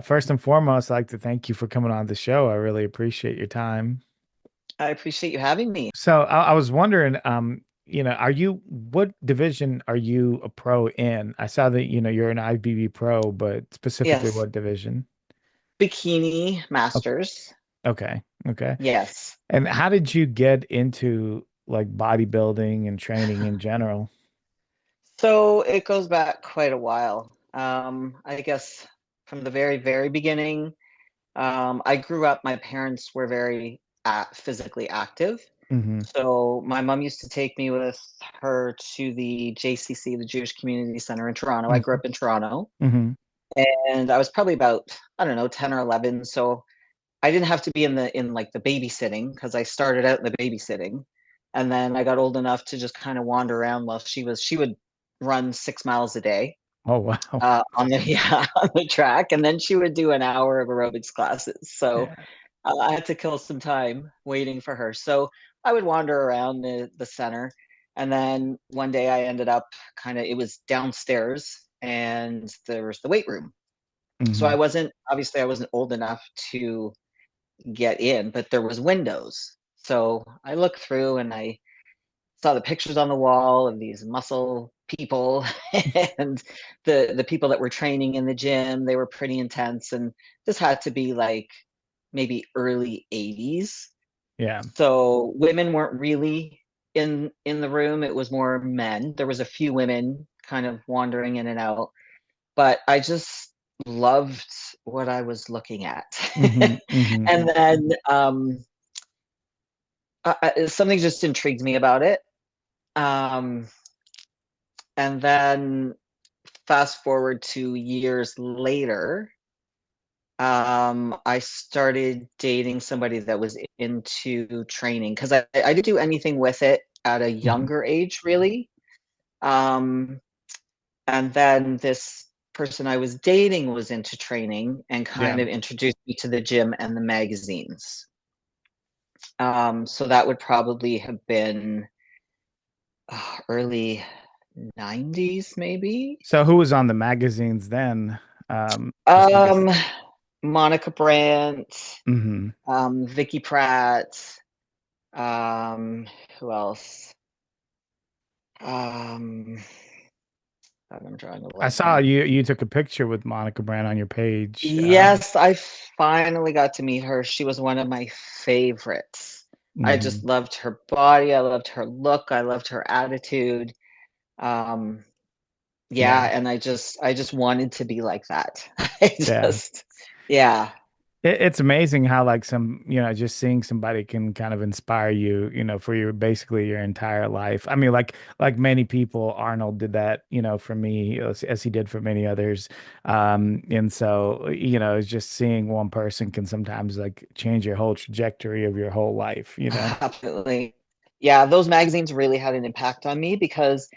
First and foremost, I'd like to thank you for coming on the show. I really appreciate your time. I appreciate you having me. So I was wondering, what division are you a pro in? I saw that, you're an IBB pro, but specifically Yes, what division? bikini Okay. masters. Okay. Okay. Yes. And how did you get into like bodybuilding and training in general? So it goes back quite a while. I guess from the very, very beginning, I grew up, my parents were very physically active. Hmm. So my mom used to take me with her to the JCC, the Jewish Community Center in Toronto. I grew Hmm. up in Toronto, Hmm. and I was probably about, I don't know, 10 or 11. So I didn't have to be in like the babysitting because I started out in the babysitting, and then I got old enough to just kind of wander around while she would run 6 miles a day Oh, wow. on the yeah on the track, and then she would do an hour of aerobics classes. So Yeah. I had to kill some time waiting for her. So I would wander around the center, and then one day I ended up kind of, it was downstairs, and there was the weight room. So Hmm. I wasn't old enough to get in, but there was windows. So I looked through and I saw the pictures on the wall of these muscle people and the people that were training in the gym. They were pretty intense, and this had to be like maybe early 80s. Yeah. So women weren't really in the room. It was more men. There was a few women kind of wandering in and out, but I just loved what I was looking at. Hmm. Hmm. And then something just intrigued me about it. Um, and then fast forward to years later, I started dating somebody that was into training because I didn't do anything with it at a Hmm. younger age, really. Um, and then this person I was dating was into training and Yeah. kind of introduced me to the gym and the magazines. So that would probably have been early 90s, maybe. So who was on the magazines then? Just I guess. Um, Monica Brandt, Hmm. Vicky Pratt, um, who else? Um, I'm drawing a I blank saw now. you took a picture with Monica Brand on your page. Yes, I finally got to meet her. She was one of my favorites. I just Hmm. loved her body. I loved her look. I loved her attitude. Um, yeah, Yeah. and I just wanted to be like that. I Yeah. just, yeah. It's amazing how like just seeing somebody can kind of inspire you, for your basically your entire life. I mean, like many people, Arnold did that, for me as he did for many others. And so, it's just seeing one person can sometimes like change your whole trajectory of your whole life. Absolutely. Yeah, those magazines really had an impact on me because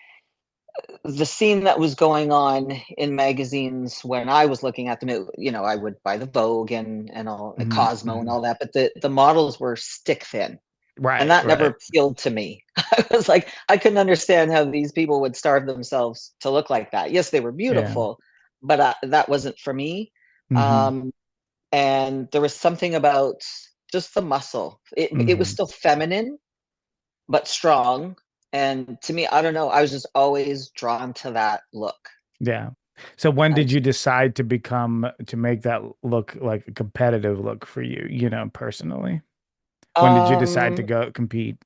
the scene that was going on in magazines when I was looking at them, I would buy the Vogue and all the Hmm. Cosmo and Hmm. all that, but the models were stick thin, and Right, that never right. appealed to me. I was like, I couldn't understand how these people would starve themselves to look like that. Yes, they were Yeah. beautiful, but that wasn't for me. Hmm. Um, and there was something about just the muscle. It was Hmm. still feminine, but strong. And to me, I don't know, I was just always drawn to that look. Yeah. So when I did you decide to make that look like a competitive look for you, personally? When did you decide to um go compete?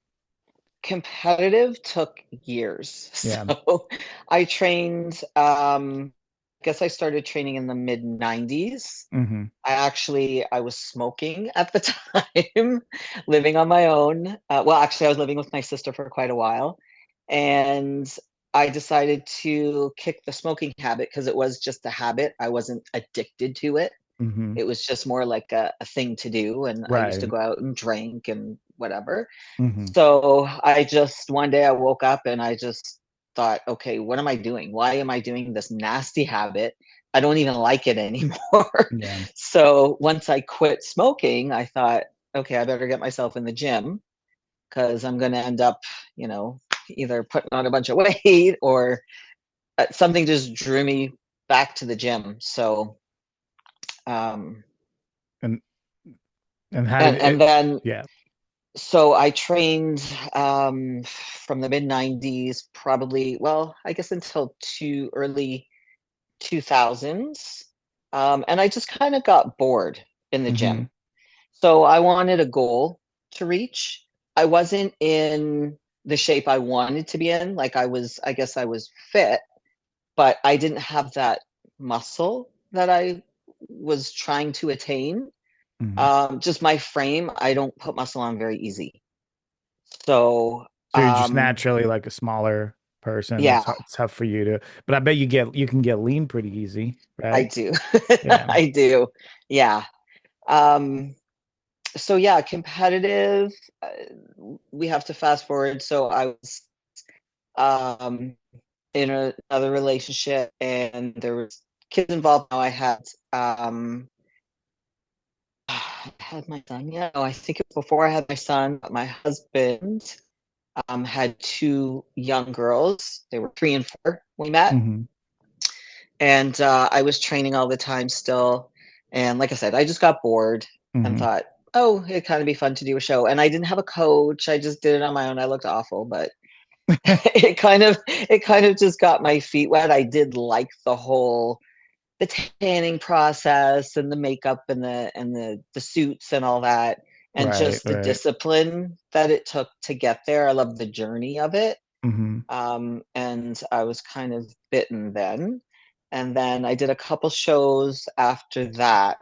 competitive took years. Yeah. So I trained, I guess I started training in the mid 90s. Hmm. I was smoking at the time, living on my own. Well, actually, I was living with my sister for quite a while, and I decided to kick the smoking habit because it was just a habit. I wasn't addicted to it. Hmm. It was just more like a thing to do, and I used to Right. go out and drink and whatever. Hmm. So I just one day I woke up and I just thought, okay, what am I doing? Why am I doing this nasty habit? I don't even like it anymore. Yeah. So once I quit smoking, I thought, okay, I better get myself in the gym because I'm going to end up, you know, either putting on a bunch of weight or something just drew me back to the gym. So Um, And and how did and it? then Yeah. so I trained from the mid 90s, probably, well, I guess until too early 2000s. And I just kind of got bored in the Hmm. gym. So I wanted a goal to reach. I wasn't in the shape I wanted to be in. Like I guess I was fit, but I didn't have that muscle that I was trying to attain. Hmm. Just my frame, I don't put muscle on very easy. So, So you're just naturally like a smaller person. yeah, It's tough for you to, but I bet you can get lean pretty easy, I right? do. Yeah. I do. Yeah. Um, so yeah, competitive. Uh, we have to fast forward. So I was um, in another relationship, and there was kids involved. Now I had my son. Yeah, no, I think it was before I had my son. But my husband had two young girls. They were 3 and 4 when we met, Hmm. and I was training all the time still. And like I said, I just got bored and Hmm. thought, oh, it'd kind of be fun to do a show. And I didn't have a coach. I just did it on my own. I looked awful, but it kind of just got my feet wet. I did like the tanning process and the makeup and the suits and all that, and Right, just the right. discipline that it took to get there. I love the journey of it. Hmm. And I was kind of bitten then. And then I did a couple shows after that.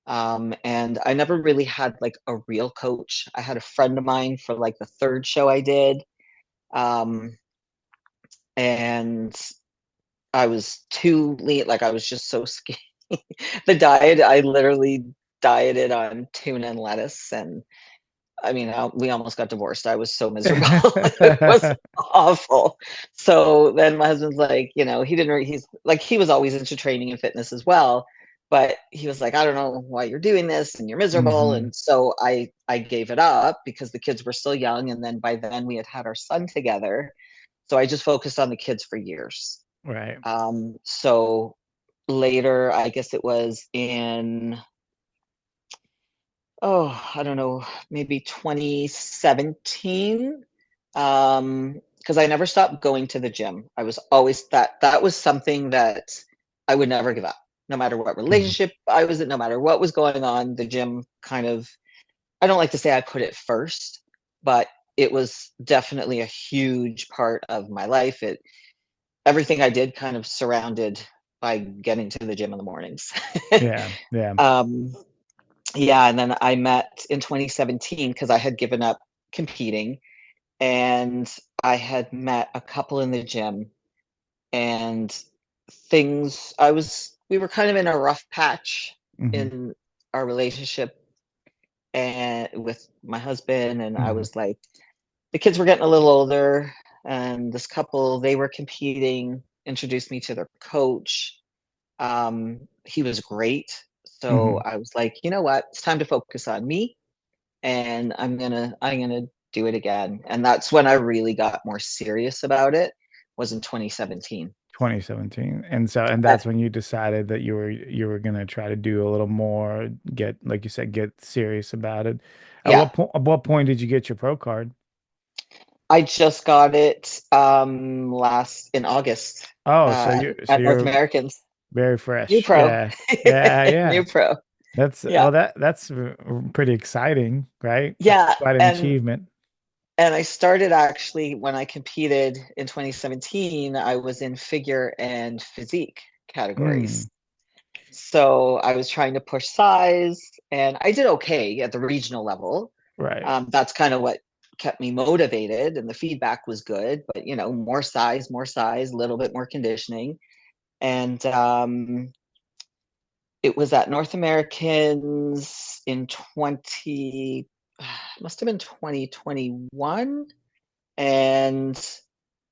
And I never really had like a real coach. I had a friend of mine for like the third show I did. Um, and I was too lean, like I was just so skinny. The diet, I literally dieted on tuna and lettuce, and I mean, we almost got divorced. I was so miserable. It was awful. So then my husband's like, he didn't, he's like, he was always into training and fitness as well. But he was like, I don't know why you're doing this and you're miserable. Hmm. And so I gave it up because the kids were still young. And then by then we had our son together. So I just focused on the kids for years. Right. So later, I guess it was in, I don't know, maybe 2017. Because I never stopped going to the gym. I was always that was something that I would never give up. No matter what Hmm. relationship I was in, no matter what was going on, the gym kind of, I don't like to say I put it first, but it was definitely a huge part of my life. Everything I did kind of surrounded by getting to the gym in the mornings. Yeah, yeah. um, yeah, and then I met in 2017 because I had given up competing, and I had met a couple in the gym, and we were kind of in a rough patch Hmm. in our relationship and with my husband, and I Hmm. was like, the kids were getting a little older, and this couple, they were competing, introduced me to their coach. He was great. So Hmm. I was like, you know what? It's time to focus on me, and I'm gonna do it again. And that's when I really got more serious about it, was in 2017. 2017. And Uh, that's when you decided that you were gonna try to do a little more, get like you said, get serious about it. yeah, At what point did you get your pro card? I just got it last in August Oh, at North you're Americans. very New fresh. pro. Yeah. Yeah, yeah. New pro. Yeah. That's pretty exciting, right? That's Yeah. quite an And achievement. I started actually when I competed in 2017, I was in figure and physique Mm, categories. So I was trying to push size, and I did okay at the regional level. right. That's kind of what kept me motivated, and the feedback was good. But more size, a little bit more conditioning, and it was at North Americans in 20. It must have been 2021, and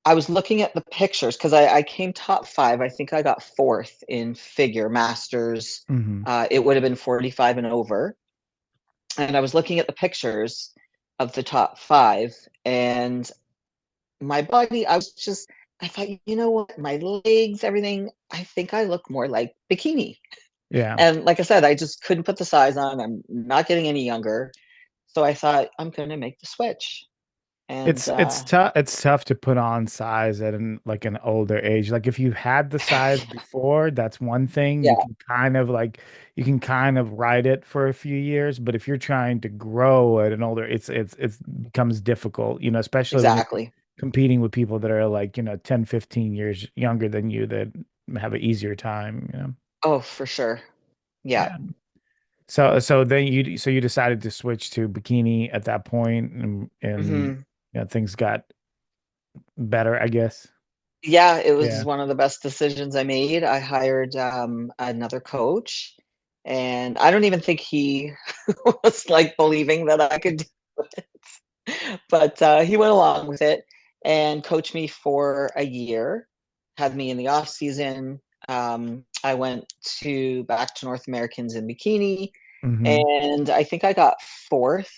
I was looking at the pictures because I came top five. I think I got fourth in figure masters. Hmm. It would have been 45 and over. And I was looking at the pictures of the top five, and my body, I thought, you know what? My legs, everything, I think I look more like bikini. Yeah. And like I said, I just couldn't put the size on. I'm not getting any younger. So I thought I'm going to make the switch. And It's tough to put on size at an older age. Like if you had the size before, that's one thing. yeah, You can kind of ride it for a few years, but if you're trying to grow at an older, it's becomes difficult, especially when you're exactly. competing with people that are like, 10, 15 years younger than you that have an easier time. Oh, for sure. Yeah. Yeah. So you decided to switch to bikini at that point and hmm things got better, I guess. Yeah, it was Yeah. one of the best decisions I made. I hired another coach, and I don't even think he was like believing that I could do it. But he went along with it and coached me for a year, had me in the off season. I went to back to North Americans in bikini, Hmm. and I think I got fourth.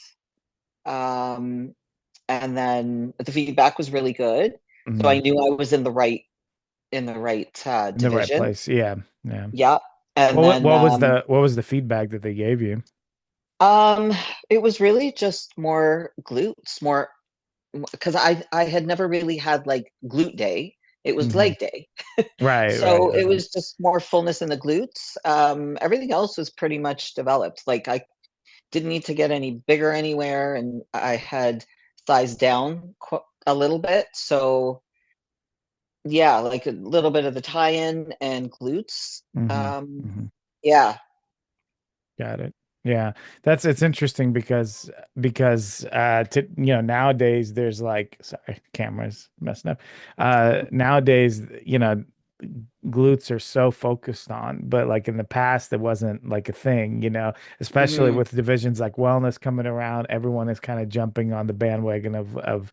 Um, and then the feedback was really good, so Hmm. I knew I was in the right In the right division. place. Yeah. Yeah. Yeah, and then What was the feedback that they gave you? um, it was really just more glutes, more because I had never really had like glute day. It was Hmm. leg day. Right, right, So it right. was just more fullness in the glutes. Everything else was pretty much developed. Like I didn't need to get any bigger anywhere, and I had sized down a little bit. So yeah, like a little bit of the tie-in and glutes. Hmm. Um, Hmm. yeah. Got it. Yeah. It's interesting because nowadays there's like sorry, camera's messing up. Nowadays, glutes are so focused on, but like in the past it wasn't like a thing, especially hmm with divisions like wellness coming around, everyone is kind of jumping on the bandwagon of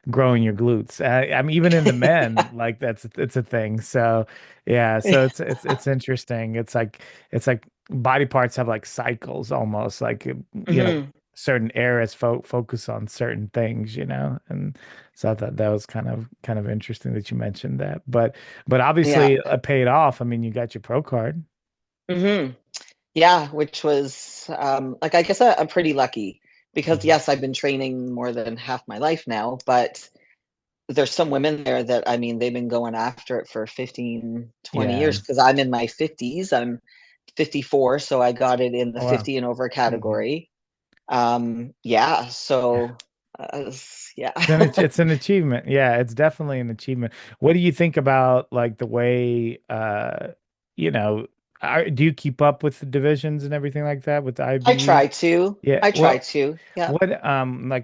growing your glutes. I mean, even in the men, like it's a thing. So yeah, so it's interesting. It's like body parts have like cycles almost, like hmm certain eras focus on certain things. And so I thought that was kind of interesting that you mentioned that. But Yeah. obviously it paid off. I mean, you got your pro card. hmm Yeah, which was like I guess I'm pretty lucky because Mhm. yes, I've been training more than half my life now, but there's some women there that I mean they've been going after it for 15, 20 Yeah. years because I'm in my 50s. I'm 54, so I got it in the Oh wow. 50 and over Hmm. category. Yeah, so yeah. It's an achievement. Yeah, it's definitely an achievement. What do you think about like the way you know, do you keep up with the divisions and everything like that with the I IBB? try to. Yeah. I try Well, to. Yeah.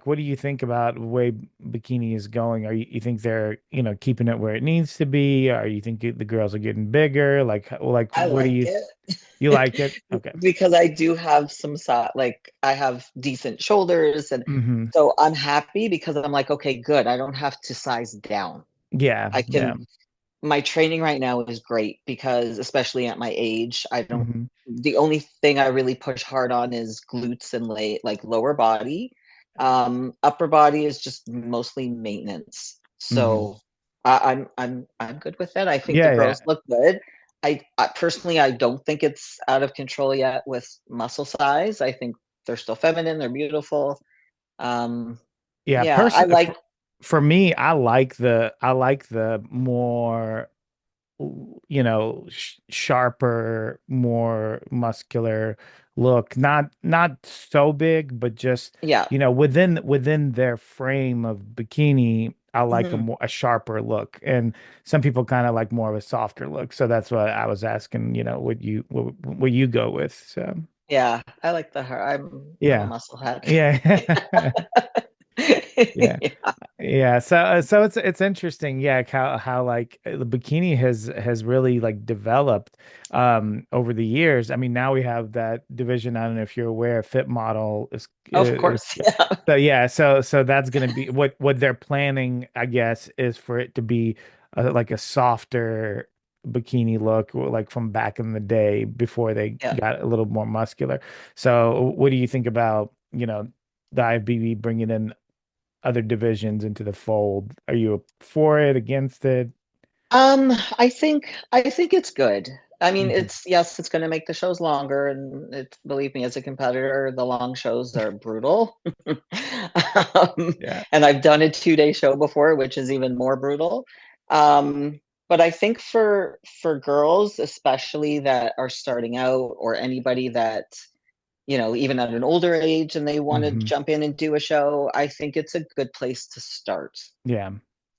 what do you think about the way bikini is going? You think they're, keeping it where it needs to be? Or you think the girls are getting bigger? Like I what do like you it you like it? Okay. because I do have some like I have decent shoulders and Hmm. so I'm happy because I'm like, okay, good. I don't have to size down. Yeah, I yeah. can My training right now is great because especially at my age, I don't Hmm. the only thing I really push hard on is glutes and like lower body. Upper body is just mostly maintenance. Hmm. So I'm good with it. I think the Yeah, girls yeah. look good. I personally I don't think it's out of control yet with muscle size. I think they're still feminine, they're beautiful. Um, Yeah, yeah, I like for me, I like the more sharper, more muscular look. Not so big, but just, yeah. within their frame of bikini, I like Mhm. a sharper look. And some people kind of like more of a softer look. So that's what I was asking, what you go with. So Yeah, I like the hair. I'm a yeah. muscle head. Yeah. Yeah. Yeah. Yeah, so it's interesting, yeah, how like the bikini has really like developed over the years. I mean, now we have that division. I don't know if you're aware, Fit Model Of is course. Yeah. so yeah, so that's gonna be what they're planning, I guess, is for it to be like a softer bikini look, like from back in the day before they Yeah. got a little more muscular. So, what do you think about, the IFBB bringing in other divisions into the fold? Are you for it, against it? I think it's good. I mean, Mhm. it's yes, it's going to make the shows longer, and it's believe me, as a competitor, the long shows are brutal. um, Yeah. and I've done a 2 day show before, which is even more brutal. Um, but I think for girls, especially that are starting out, or anybody that even at an older age, and they want to Hmm. jump in and do a show, I think it's a good place to start. Yeah.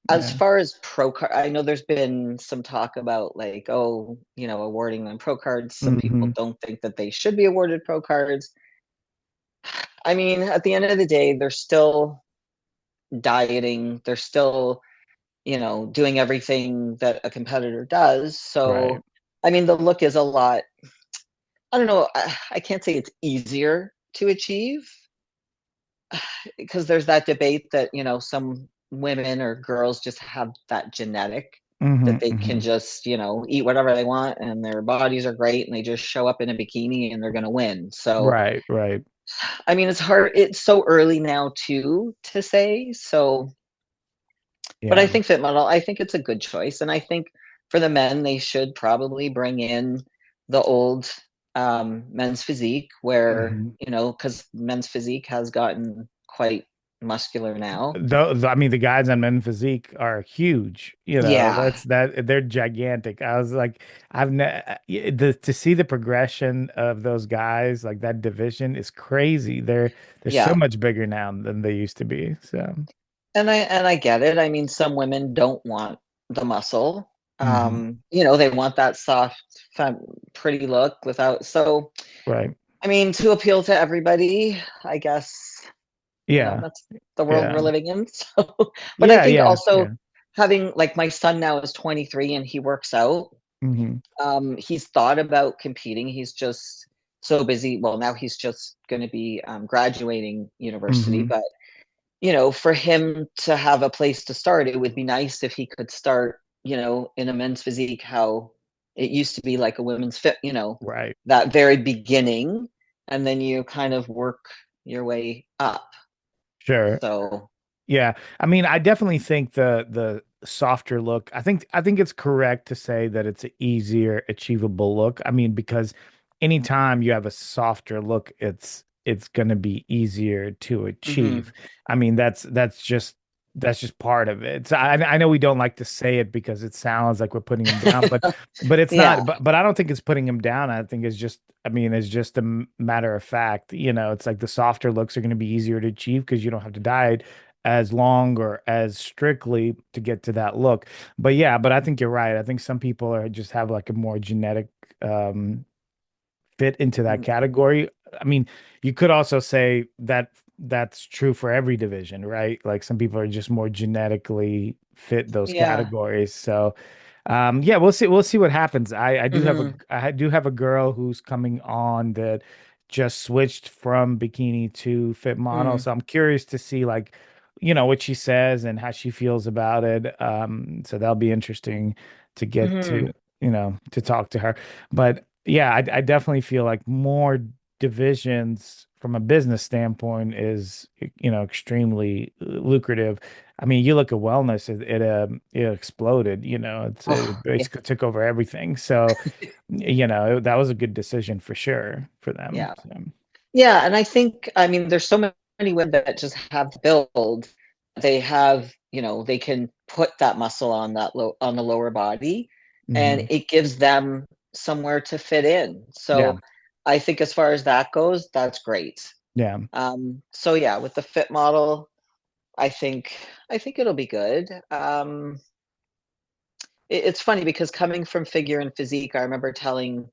As Yeah. far as pro card, I know there's been some talk about like, oh, awarding them pro cards. Some people Hmm. don't think that they should be awarded pro cards. I mean, at the end of the day, they're still dieting. They're still, doing everything that a competitor does. Right. So, I mean, the look is a lot. I don't know. I can't say it's easier to achieve because there's that debate that, some women or girls just have that genetic Hmm. that they can Hmm. just, eat whatever they want and their bodies are great and they just show up in a bikini and they're going to win. So, Right. Right. I mean, it's hard. It's so early now too to say. So, but I Yeah. think Fit Model, I think it's a good choice. And I think for the men, they should probably bring in the old men's physique where, Hmm. because men's physique has gotten quite muscular now. Though, I mean, the guys on Men Physique are huge. Yeah. That's they're gigantic. I was like, to see the progression of those guys, like that division is crazy. They're so Yeah. much bigger now than they used to be. So, And I get it. I mean, some women don't want the muscle. hmm. They want that soft, pretty look without. So, Right. I mean, to appeal to everybody, I guess, Yeah. that's the world we're Yeah. living in. So, but I Yeah. think Yeah. also Yeah. having like my son now is 23 and he works out. Hmm. He's thought about competing. He's just so busy. Well, now he's just going to be graduating university, Hmm. but for him to have a place to start, it would be nice if he could start, in a men's physique, how it used to be like a women's fit, Right. that very beginning, and then you kind of work your way up. Sure. So, Yeah. I mean, I definitely think the softer look, I think it's correct to say that it's an easier achievable look. I mean, because anytime you have a softer look, it's going to be easier to achieve. mhm. I mean, that's just part of it. So I know we don't like to say it because it sounds like we're putting him down, but it's Yeah, not. But I don't think it's putting him down. I think it's just, I mean, it's just a matter of fact. It's like the softer looks are going to be easier to achieve because you don't have to diet as long or as strictly to get to that look. But yeah, but I think you're right. I think some people are just have like a more genetic um fit into that mm, category. I mean, you could also say that that's true for every division, right? Like some people are just more genetically fit those yeah, categories. So, yeah, we'll see what happens. I do have a mhm, I do have a girl who's coming on that just switched from bikini to fit model. mm, So I'm curious to see like, what she says and how she feels about it. So that'll be interesting to get to, mhm, to talk to her. But yeah, I definitely feel like more divisions from a business standpoint is, extremely lucrative. I mean, you look at wellness, it exploded, it oh, yeah, basically took over everything. So, that was a good decision for sure for them. yeah. So, Yeah, and I think, I mean, there's so many women that just have the build. They have, they can put that muscle on on the lower body, and mhm. it gives them somewhere to fit in. Yeah, So I think as far as that goes, that's great. yeah. So yeah, with the fit model, I think I think it'll be good. It's funny because coming from figure and physique, I remember telling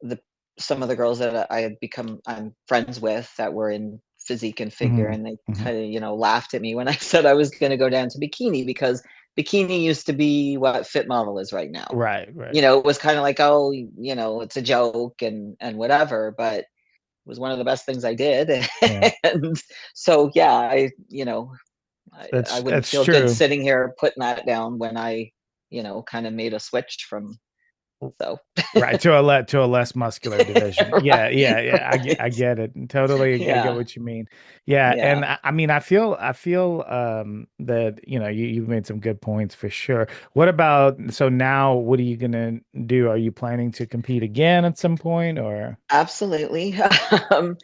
the some of the girls that I'm friends with that were in physique and figure, Hmm. and they Hmm. kind of, laughed at me when I said I was going to go down to bikini because bikini used to be what fit model is right now. Right, right. It was kind of like, oh, it's a joke and whatever, but it was one of the best things I did. Yeah, And so yeah, I wouldn't that's feel good true. sitting here putting that down when I, kind of made a switch from So Right, to a less muscular division. Yeah, yeah, yeah. I right. get it. Totally, I get Yeah. what you mean. Yeah, and Yeah. I mean, I feel that you've made some good points for sure. What about so now? What are you gonna do? Are you planning to compete again at some point, or? Absolutely. Um,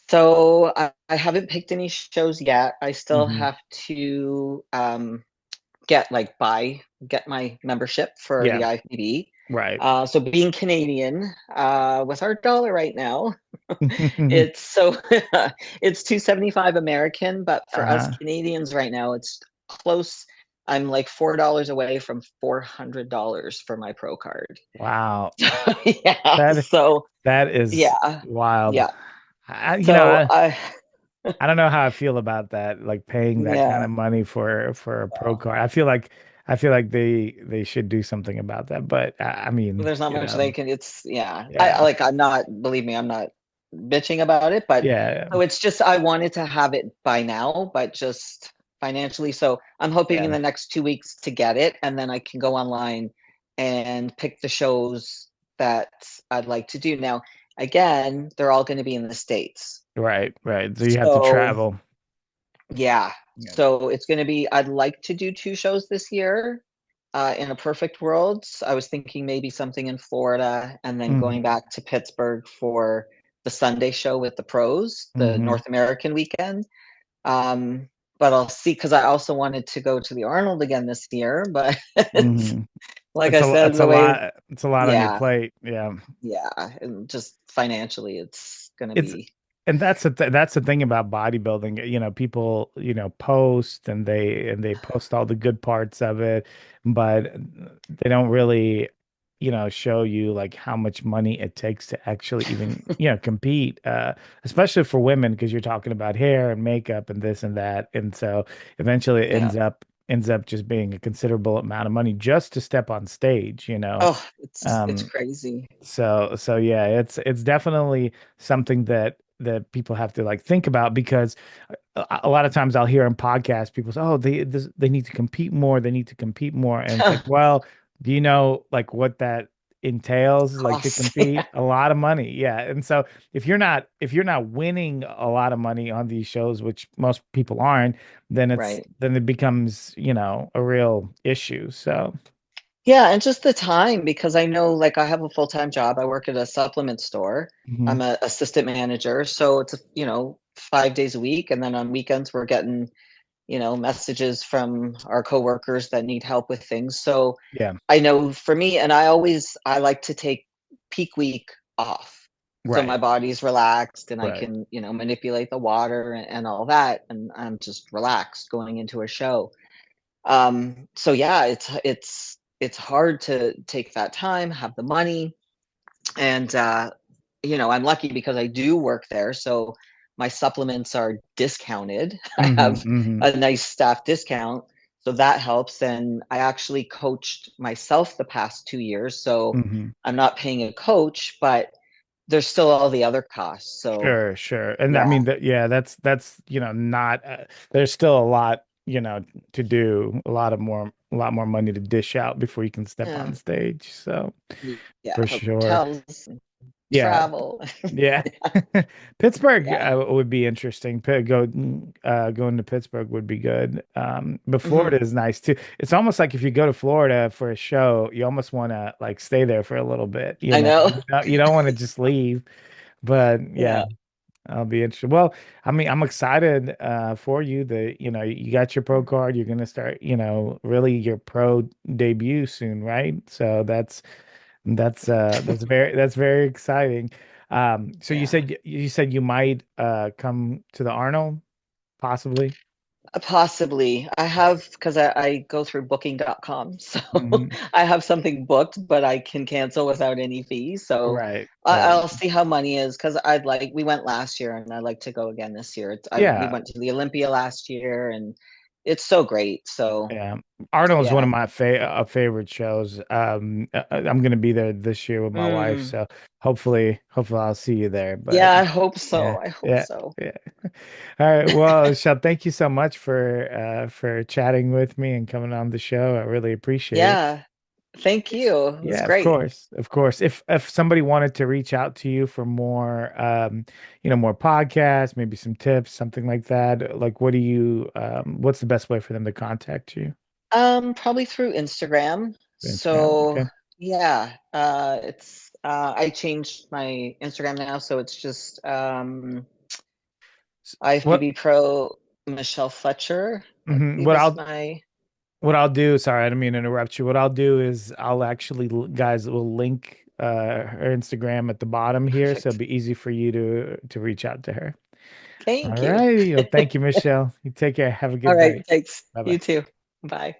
so I haven't picked any shows yet. I still Hmm. have to get my membership for Yeah, the IFBB. right. So being Canadian, with our dollar right now, it's so it's 275 American, but for us Uh-huh. Canadians right now, it's close. I'm like $4 away from $400 for my pro card. Wow. Yeah. That So that is yeah. wild. Yeah. I, you know, So I I I don't know how I feel about that, like paying that kind yeah. of money for a pro card. I feel like they should do something about that. But I mean, There's not much they can it's yeah. I yeah, like I'm not believe me, I'm not bitching about it, but yeah, so it's just I wanted to have it by now, but just financially. So I'm hoping in yeah, the next 2 weeks to get it, and then I can go online and pick the shows that I'd like to do. Now, again, they're all going to be in the States. right, right. So you have to So travel. yeah. Yeah. So it's going to be, I'd like to do two shows this year. In a perfect world, I was thinking maybe something in Florida and then going Hmm. back to Pittsburgh for the Sunday show with the pros, the Hmm. North American weekend. Um, but I'll see because I also wanted to go to the Arnold again this year, but it's Hmm. like I said, It's a the way, lot. It's a lot on your yeah, plate. Yeah. yeah, and just financially, it's gonna It's be, and that's the thing about bodybuilding. People, post and they post all the good parts of it, but they don't really, show you like how much money it takes to actually even, compete, especially for women because you're talking about hair and makeup and this and that. And so eventually it yeah. ends up just being a considerable amount of money just to step on stage. Oh, it's Um, crazy. so yeah, it's definitely something that people have to like think about because a lot of times I'll hear in podcasts people say, "Oh, they need to compete more. They need to compete more." And it's like, well, do you know like what that entails like to Costs. compete? A lot of money. Yeah. And so if you're not winning a lot of money on these shows, which most people aren't, Right. then it becomes, a real issue. So, Yeah, and just the time because I know like I have a full-time job. I work at a supplement store. I'm mhm. a assistant manager, so it's 5 days a week, and then on weekends we're getting, messages from our coworkers that need help with things. So Yeah. I know for me, and I like to take peak week off. So my Right. body's relaxed and I Right. can, manipulate the water and all that, and I'm just relaxed going into a show. So yeah, it's hard to take that time, have the money, and I'm lucky because I do work there, so my supplements are discounted. I Hmm. have Hmm. a nice staff discount, so that helps. And I actually coached myself the past 2 years, so Hmm. I'm not paying a coach, but there's still all the other costs. So Sure, sure. And I yeah, mean that yeah, that's not there's still a lot, to do, a lot more money to dish out before you can step on yeah, stage. So, yeah, for sure. hotels, Yeah. travel. Yeah. Pittsburgh Yeah. would be interesting. Going to Pittsburgh would be good. But Hmm. Florida is nice too. It's almost like if you go to Florida for a show, you almost want to like stay there for a little bit, I know. You don't want to just leave. But yeah, Yeah. I'll be interested. Well, I mean, I'm excited for you that, you got your pro card. You're gonna start, really your pro debut soon, right? So that's very exciting. So Yeah. you said you might come to the Arnold, possibly. Possibly. I have because I go through booking.com. So Hmm. I have something booked, but I can cancel without any fees. So Right, right. I'll see how money is because we went last year and I'd like to go again this year. We Yeah, went to the Olympia last year and it's so great. So yeah. Arnold is one of yeah. my favorite shows. I'm gonna be there this year with my wife, Mm. so hopefully I'll see you there. But Yeah, I hope yeah, so. I hope yeah, so. yeah. All right. Well, Shel, thank you so much for chatting with me and coming on the show. I really appreciate it. Yeah. Thank you. It was Yeah, of great. course. Of course. If somebody wanted to reach out to you for more more podcasts, maybe some tips, something like that, like what's the best way for them to contact you? Probably through Instagram. Instagram. So Okay. yeah, it's I changed my Instagram now, so it's just What IFBB Pro Michelle Fletcher, I mhm. believe is my What I'll do, sorry, I don't mean to interrupt you. What I'll do is I'll actually, guys, will link her Instagram at the bottom here, so it'll perfect. be easy for you to reach out to her. All Thank you. right. Well, thank you, Michelle. You take care. Have a All good right, night. thanks. Bye You bye. too. Bye.